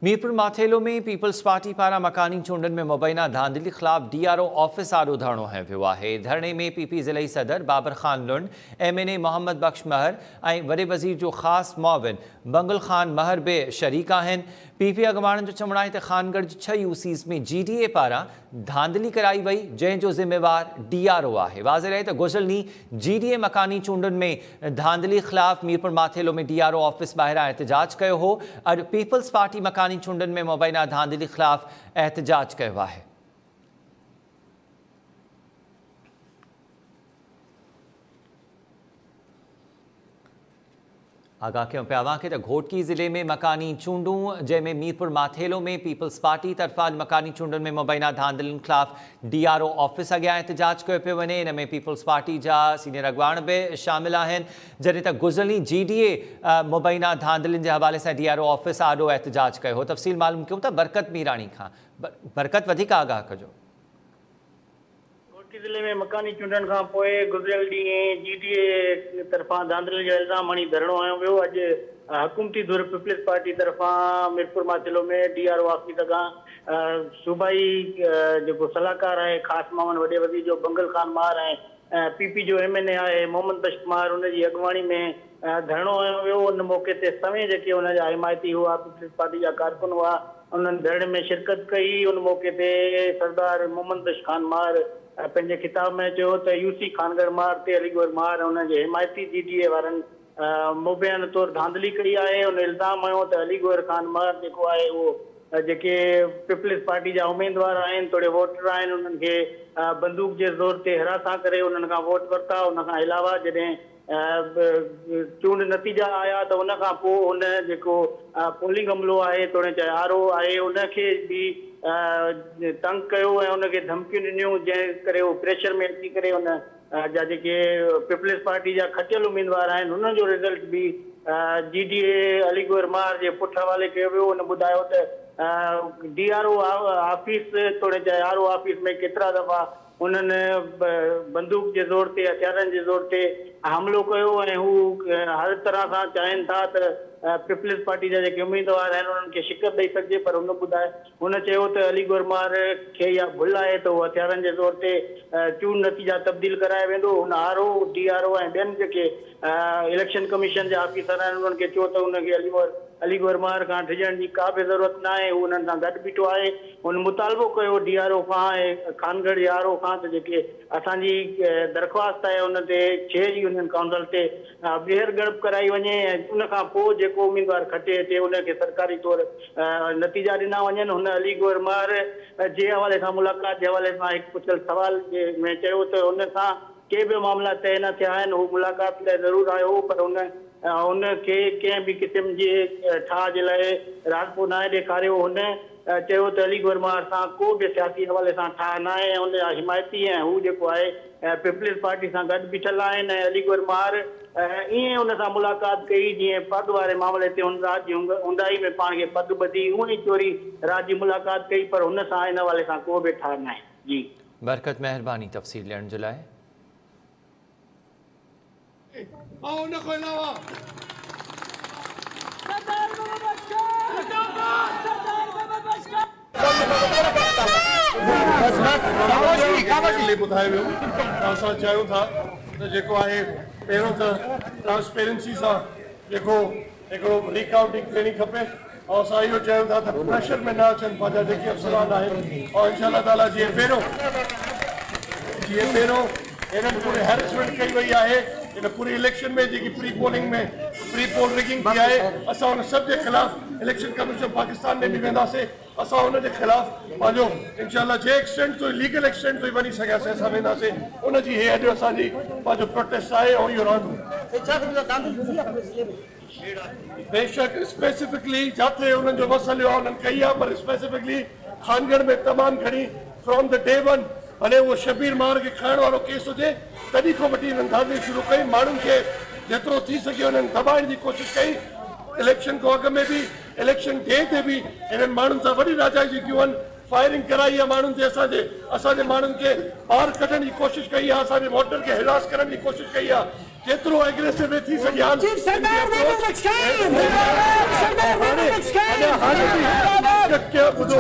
मीरपुर माथेलो में peoples party पारा मकानी चूंडन में मुबैना धांधली खिलाफ DRO ऑफिस आरो धरणो हयो आहे। धरणे में PP ज़िले सदर बाबर खान लुंड, MNA मोहम्मद बख्श महर ऐं वॾे वज़ीर जो ख़ास मुआविन बंगुल खान महर बे शरीक आहिनि। PP अॻवाणनि जो चवणु आहे त खानगढ़ जी 6 UCs में GDA पारां धांधली कराई वई, जंहिंजो ज़िम्मेवार DRO आहे। वाज़ेह आहे त गुज़िरियल ॾींहुं GDA मकानी चूंडनि में धांधली ख़िलाफ़ मीरपुर माथेलो में DRO ऑफिस ॿाहिरां एहतजाज कयो हो। अॼु पीपल्स पार्टी मकानी चूंडनि में मुबैना धांधली ख़िलाफ़ एहतजाज कयो आहे। आगाह क्यों पिया कि घोटकी ज़िले में मकानी चूंडूं, जंहिंमें मीरपुर माथेलो में पीपल्स पार्टी तरफ़ां मकानी चूंडनि में मुबैना धांधलियुनि ख़िलाफ़ DRO ऑफिस अॻियां एहतजाज कयो पियो वञे। इन में पीपल्स पार्टी जा सीनियर अॻवान बि शामिल आहिनि, जॾहिं त गुज़िरियल GDA मुबैना धांधलियुनि जे हवाले सां DRO ऑफिस आॾो एहतजाज कयो हो। तफ़सील मालूम कयूं था बरकत मीराणी खां। बरकत, वधीक आगाह कजो। ज़िले में मकानी चूंडनि खां पोइ गुज़िरियल ॾींहुं GDA तरफ़ां धांधली जो इल्ज़ाम हणी धरणो हयो वियो। अॼु हुकूमती धुर पीपल्स पार्टी तरफ़ां मीरपुर माथेलो में DRO ऑफिस अॻां सूबाई जेको सलाहकार आहे ख़ासि मामन वॾे वज़ीर जो बंगुल खान महर ऐं PP जो MNA आहे मोहम्मद बख्श महर, उनजी अॻवानी में धरणो हयो वियो। उन मौक़े ते सवें जेके हुनजा हिमायती हुआ, पीपल्स पार्टी जा कारकुन हुआ, उन्हनि धरणे में शिरकत कई। उन मौक़े ते सरदार मोहम्मद बख्श खान महर पंहिंजे खिताब में चयो त UC खानगढ़ महर ते अलीगढ़ महर हुनजे हिमायती GDA वारनि मुबैना तौरु धांधली कई आहे। उन इल्ज़ाम हयो त अलीगढ़ खान महर जेको आहे उहो जेके पीपल्स पार्टी जा उमेदवार आहिनि, थोरे वोटर आहिनि, उन्हनि खे बंदूक जे ज़ोर ते हिरासा करे उन्हनि खां वोट वरिता। उन खां अलावा जॾहिं चूंड नतीजा आया त उन खां पोइ उन जेको पोलिंग अमलो आहे, तोड़े चाहे RO आहे, उनखे बि तंग कयो ऐं उनखे धमकियूं ॾिनियूं, जंहिं करे उहो प्रेशर में अची करे उन जा जेके पीपल्स पार्टी जा खटियल उमेदवार आहिनि उन्हनि जो रिज़ल्ट बि GDA अलीगढ़ महर जे पुठि हवाले कयो वियो। उन ॿुधायो त DRO ऑफिस तोड़े चाहे RO ऑफिस में केतिरा दफ़ा उन्हनि बंदूक जे ज़ोर ते, हथियारनि जे ज़ोर ते हमिलो कयो ऐं हू हर तरह सां चाहिनि था त पीपल्स पार्टी जा जेके उमेदवार आहिनि उन्हनि खे शिकस्त ॾेई सघिजे। पर हुन चयो त अलीगढ़ महर खे इहा भुल आहे त उहो हथियारनि जे ज़ोर ते चूंड नतीजा तब्दील कराए वेंदो। हुन RO, DRO ऐं ॿियनि जेके इलेक्शन कमीशन जा ऑफिसर आहिनि उन्हनि खे चयो त उनखे अलीगढ़ महर खां डिॼण जी का बि ज़रूरत न आहे, हू उन्हनि सां गॾु बीठो आहे। हुन मुतालबो कयो DRO खां ऐं खानगढ़ जे RO खां त जेके असांजी दरख़्वास्त आहे उन ते 6 जी यूनियन काउंसिल ते ॿीहर ॻणप कराई वञे ऐं उन खां पोइ जेको उमेदवार खटे अचे उनखे सरकारी तौरु नतीजा ॾिना वञनि। हुन अलीगढ़ महर जे हवाले सां मुलाक़ात जे हवाले सां हिकु पुछियल सवाल में चयो त उन सां के बि मामला तइ न थिया आहिनि। हू मुलाक़ात लाइ ज़रूरु आयो हो, पर उनखे कंहिं बि क़िस्म जी ठाह जे लाइ राज़पो न ॾेखारियो। हुन चयो त अलीगढ़ महर सां को बि सियासी हवाले सां ठाह न आहे ऐं उन जा हिमायती ऐं हू जेको आहे पीपल्स पार्टी सां गॾु बीठल आहिनि ऐं अलीगढ़ महर ईअं उन सां मुलाक़ात कई जीअं पद वारे मामले ते हुन रात जी ऊंदाही में पाण खे पद ॿधी हूअं ई चोरी रात जी मुलाक़ात कई, पर हुन सां इन हवाले सां को बि ठाह न आहे। जी बरकत, महिरबानी तफ़सील ॾियण जे लाइ। ॿुधायो वियो असां चाहियूं था त जेको आहे पहिरियों त ट्रांसपेरेंसी सां जेको हिकिड़ो रिकाउंटिंग थियणी खपे ऐं असां इहो चाहियूं था त प्रेशर में न अचनि पंहिंजा जेके अफ़सरान आहिनि और इंशाअल्लाह ताला जीअं पहिरियों हिननि पूरे हैरेसमेंट कई वई आहे इन पूरी इलेक्शन में जेकी प्री पोल रिगिंग थी आहे, असां हुन सभ जे ख़िलाफ़ इलेक्शन कमीशन पाकिस्तान में बि वेंदासीं। असां हुनजे ख़िलाफ़ पंहिंजो इंशाअल्लाह जे एक्सटेंट ताईं लीगल एक्सटेंट ताईं वञी सघियासीं असां वेंदासीं। उनजी हे अॼु असांजी पंहिंजो प्रोटेस्ट आहे ऐं इहो रहंदो। बेशक स्पेसिफिकली जिथे उन्हनि जो मसइलो आहे उन्हनि कई आहे, पर स्पेसिफिकली खानगढ़ में तमामु घणी फ्रॉम द डे वन भले उहो शबीर महर खे खणण वारो केस हुजे तॾहिं खां वठी हिननि धांधली शुरू कई। माण्हुनि खे जेतिरो थी सघे हुननि दॿाइण जी कोशिशि कई। इलेक्शन खां अॻु में बि इलेक्शन डे ते बि हिननि माण्हुनि सां वॾी राजाई कयूं आहिनि, फायरिंग कराई आहे माण्हुनि ते, असांजे माण्हुनि खे ॿाहिरि कढण जी कोशिशि कई आहे, असांजे वोटर खे हिरास करण जी कोशिशि कई आहे। जेतिरो एग्रेसिव थी सघे स्वागत किया ॿुधो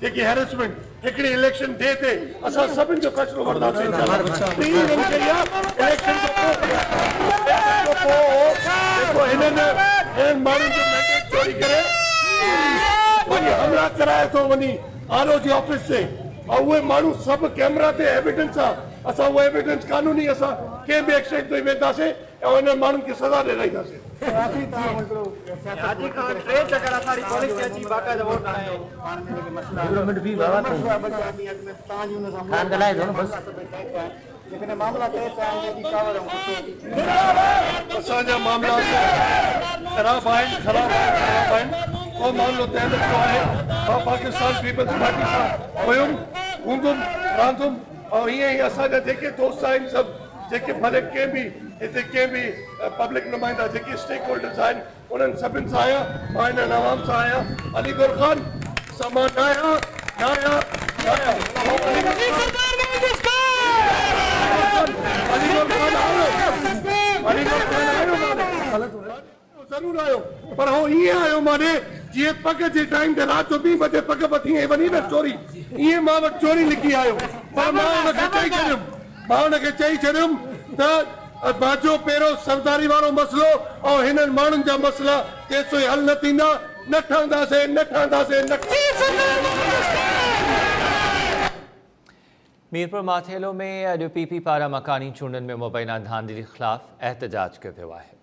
जेकी हैरेसमेंट हिकिड़ी इलेक्शन डे ते असां सभिनि जो फ़ैसिलो वठंदासीं इलेक्शन खां पोइ हिननि माण्हुनि जो मैंडेट चोरी करे वञी हमला कराए थो वञी आरओ जी ऑफिस से और उहे माण्हू सभु कैमरा ते एविडेंस आहे असां उहो एविडेंस कानूनी असां कंहिं बि एक्सचेंज ते वेंदासीं ऐं हिननि माण्हुनि खे सज़ा ॾियाराईंदासीं असांजा मामला ख़राब आहिनि को मामलो तय न थियो आहे मां पाकिस्तान पीपल्स पार्टी सां हुयुमि हूंदुमि रहंदुमि और ईअं ई असांजा जेके दोस्त आहिनि सभु जेके भले कंहिं बि हिते कंहिं बि पब्लिक नुमाइंदा जेके स्टेक होल्डर्स आहिनि उन्हनि सभिनि सां आहियां मां हिननि आवाम सां आहियां अलीगढ़ ख़ान समा नाया ज़रूरु आयो पर हो ईअं आयो माने जीअं पग जे टाइम ते राति जो 2 बजे पग बथी वञी न चोरी ईअं मां वटि चोरी लिखी आयो पर मां हुनखे चई छॾियुमि त बाजो पहिरियों सरदारी वारो मसइलो ऐं हिननि माण्हुनि जा मसइला केसो हल न थींदा न ठहंदासीं मीरपुर माथेलो में अॼु पीपी पारां मकानी चूंडनि में मुबैना धांधली ख़िलाफ़ एहतजाज कयो वियो आहे।